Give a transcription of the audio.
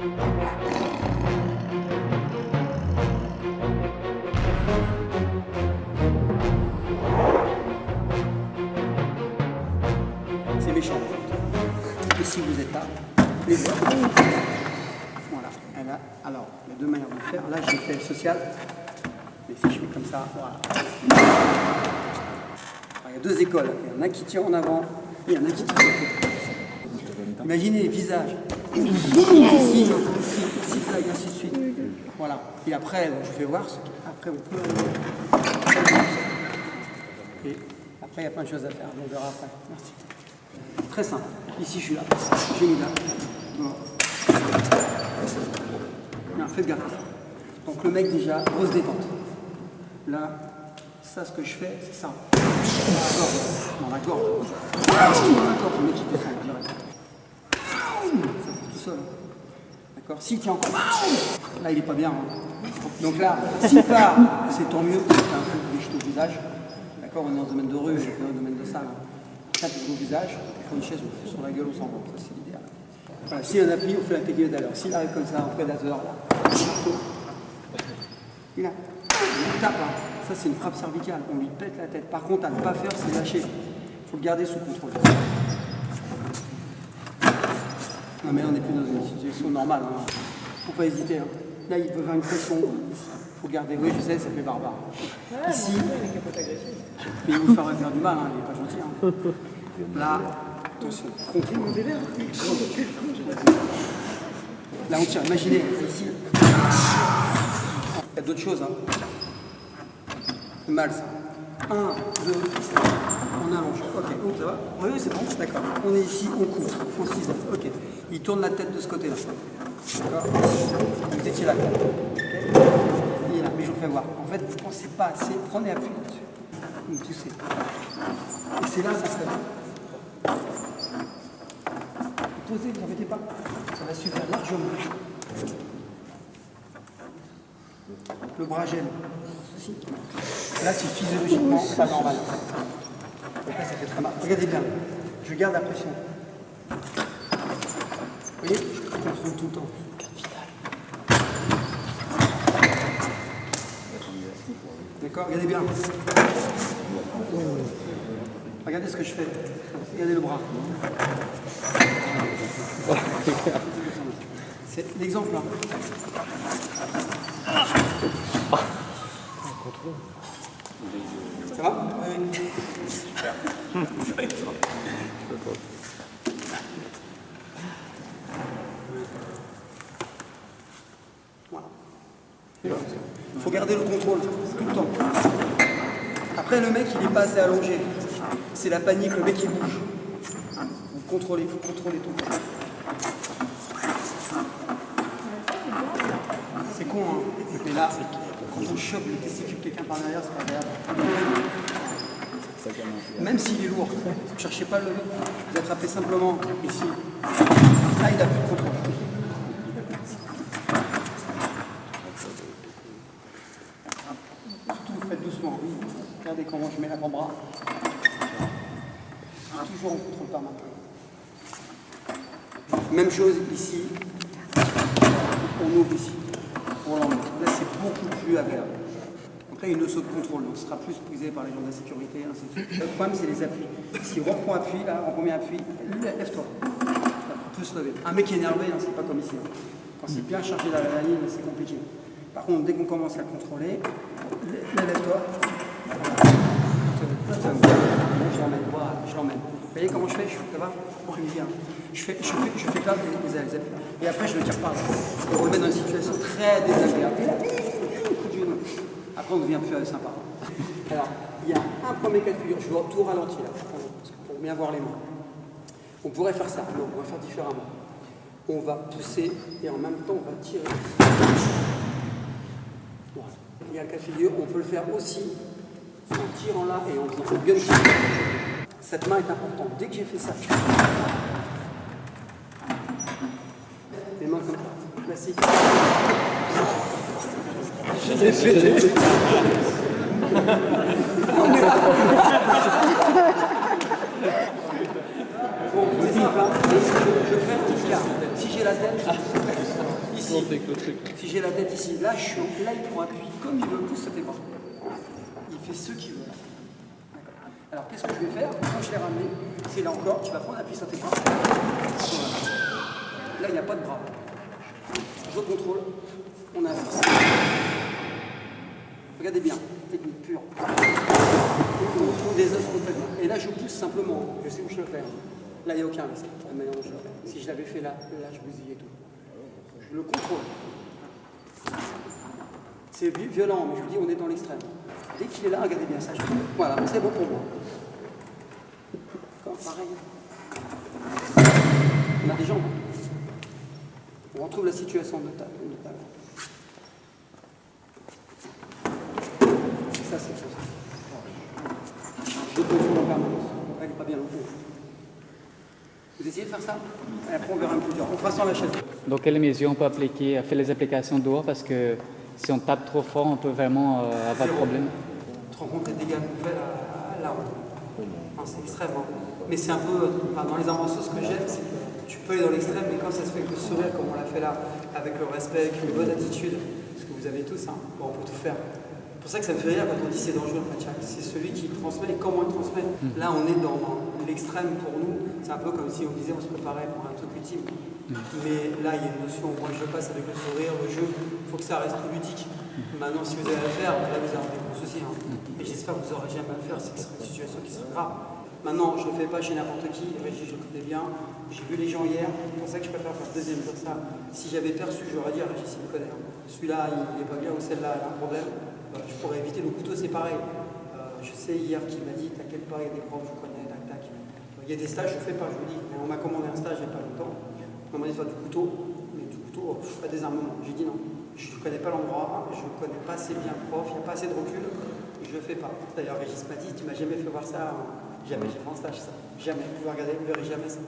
C'est méchant. Et si vous êtes là, les doigts. Voilà. Et là, alors, il y a deux manières de le faire. Là, j'ai fait social. Mais si je fais comme ça, voilà. Alors, il y a deux écoles. Il y en a qui tirent en avant et il y en a qui tirent en côté. Imaginez les visages. Ici, flag, ainsi de suite. Voilà. Et après, je vous fais voir. Après, on peut. Et après, il y a plein de choses à faire. On verra après. Merci. Très simple. Ici, je suis là. J'ai mis là. Voilà. Non, faites gaffe à ça. Donc le mec déjà, grosse détente. Là, ça, ce que je fais, c'est ça. Dans la gorge. Dans la gorge, le mec qui descend, j'arrête. Ça fait tout seul. D'accord. S'il tient encore. Là, il est pas bien. Hein. Donc là, s'il part, c'est tant mieux. C'est un peu de jeter au visage. D'accord. On est dans le domaine de rue, dans le domaine de salle. Tape au visage. Pour une chaise, on fait sur la gueule, on s'en va. Ça, c'est l'idéal. Voilà, s'il y a un appui, on fait la technique tout à l'heure. S'il arrive comme ça, en prédateur, là, il tape. Hein. Ça, c'est une frappe cervicale. On lui pète la tête. Par contre, à ne pas faire, c'est lâcher. Il faut le garder sous contrôle. Non, mais on n'est plus dans une situation normale. Il ne faut pas hésiter. Hein. Là, il peut faire une pression. Il faut garder. Oui, je sais, ça fait barbare. Ici, il vous faire du mal. Hein. Il n'est pas gentil. Hein. Là, attention. Là, on tire. Imaginez, ici. Il y a d'autres choses. Hein. C'est mal, ça. 1, 2, on allonge. Ok, donc ça va. Oui, c'est bon, d'accord. On est ici, on court, on cisaille. Ok. Il tourne la tête de ce côté-là. D'accord. Vous étiez là. Okay. Il est là, mais je vous fais voir. En fait, vous ne pensez pas assez, prenez appui là-dessus. Vous poussez. Et c'est là, ça serait bien. Vous posez, ne vous embêtez pas. Ça va suffire largement. Le bras gêne. Là, c'est physiologiquement pas normal. Donc là, ça fait très mal. Regardez bien. Je garde la pression. Vous voyez, je contrôle tout le temps. D'accord. Regardez bien. Regardez ce que je fais. Regardez le bras. C'est l'exemple là. Ça va? Oui. Super. Voilà. Il faut garder le contrôle tout le temps. Après, le mec, il n'est pas assez allongé. C'est la panique, le mec, il bouge. Vous contrôlez, il faut contrôler tout. C'est con, hein. Mais là, quand on chope le testicule de quelqu'un par derrière, c'est pas agréable. Même s'il est lourd, ne cherchez pas à le lever. Vous attrapez simplement ici. Là, il n'a plus de contrôle. Surtout, vous faites doucement. Regardez comment je mets l'avant-bras. Toujours en contrôle permanent. Même chose ici. On ouvre ici. Pour l'emmener. Là, c'est beaucoup plus agréable. Donc là, il y a une notion de contrôle, donc ce sera plus prisé par les gens de la sécurité, ainsi de suite. Le problème, c'est les appuis. Si on reprend appui, là, on remet appui, lève-toi. On peut se lever. Un mec qui est énervé, hein, c'est pas comme ici. Hein. Quand c'est bien chargé dans la ligne, c'est compliqué. Par contre, dès qu'on commence à le contrôler, lève-toi. Je l'emmène. Voilà, je l'emmène. Vous voyez comment je fais? Ça va? Je fais perdre les appuis. Et après, je ne tire pas. Et on le met dans une situation très désagréable. Après, on devient plus sympa. Alors, il y a un premier cas de figure. Je vais tout ralentir là, pour bien voir les mains. On pourrait faire ça. Non, on va faire différemment. On va pousser et en même temps, on va tirer. Voilà. Il y a le cas de figure. On peut le faire aussi en tirant là et en faisant bien. Cette main est importante. Dès que j'ai fait ça, les mains comme ça. Classique. Je l'ai fait. Bon, c'est simple, hein. Je fais un petit quart. Si j'ai la tête, ici, si j'ai la tête ici, là, là il prend appui comme il veut, pousse cet écran. Il fait ce qu'il veut. Alors qu'est-ce que je vais faire quand je l'ai ramené? C'est là encore, tu vas prendre appui sur tes bras. Voilà. Là, il n'y a pas de bras. Je contrôle, on avance. Regardez bien, technique pure. On trouve des os complètement. Et là, je pousse simplement. Je sais où je le fais. Là, il n'y a aucun risque. La manière dont je le fais. Si je l'avais fait là, je bousillais tout. Je le contrôle. C'est violent, mais je vous dis, on est dans l'extrême. Dès qu'il est là, regardez bien ça. Voilà, c'est bon pour moi. D'accord, pareil. On a des jambes. On retrouve la situation de table. Ça, c'est ça. Je contrôle en permanence. Elle n'est pas bien longtemps. Vous essayez de faire ça? Et après, on verra un peu plus dur. On fera sans la chaîne. Dans quelle mesure on peut faire les applications dehors? Parce que si on tape trop fort, on peut vraiment avoir de problème. Tu te rends compte des dégâts qu'on fait là c'est extrême. Hein. Mais c'est un peu, dans les inventions, ce que j'aime, c'est que tu peux aller dans l'extrême, mais quand ça se fait avec le sourire, comme on l'a fait là, avec le respect, avec une bonne attitude, ce que vous avez tous, hein, on peut tout faire. C'est pour ça que ça me fait rire quand on dit c'est dangereux le pachak. C'est celui qui transmet et comment il transmet. Là, on est dans l'extrême pour nous. C'est un peu comme si on disait on se préparait pour un truc ultime. Mais là, il y a une notion, moi je passe avec le sourire, le jeu, il faut que ça reste ludique. Maintenant, si vous allez le faire, là vous avez des gros soucis. Hein. Et j'espère que vous n'aurez jamais à le faire, c'est que c'est une situation qui serait grave. Maintenant, je ne le fais pas chez n'importe qui, Régis, je le connais bien. J'ai vu les gens hier, c'est pour ça que je préfère faire deuxième comme ça. Si j'avais perçu, j'aurais dit, Régis, il me connaît. Hein. Celui-là, il n'est pas bien ou celle-là, elle a un problème. Je pourrais éviter. Le couteau, c'est pareil. Je sais hier qui m'a dit, t'inquiète pas, il y a des profs, je connais, tac, tac. Il y a des stages, je ne fais pas, je vous dis. Mais on m'a commandé un stage il n'y a pas longtemps. On m'a dit de faire du couteau, mais du couteau, pas des armements. J'ai dit non. Je ne connais pas l'endroit, je ne connais pas assez bien le prof, il n'y a pas assez de recul, je ne le fais pas. D'ailleurs, Régis m'a dit, tu m'as jamais fait voir ça. Jamais j'ai fait un stage, ça. Jamais. Vous regardez, vous ne verrez jamais ça.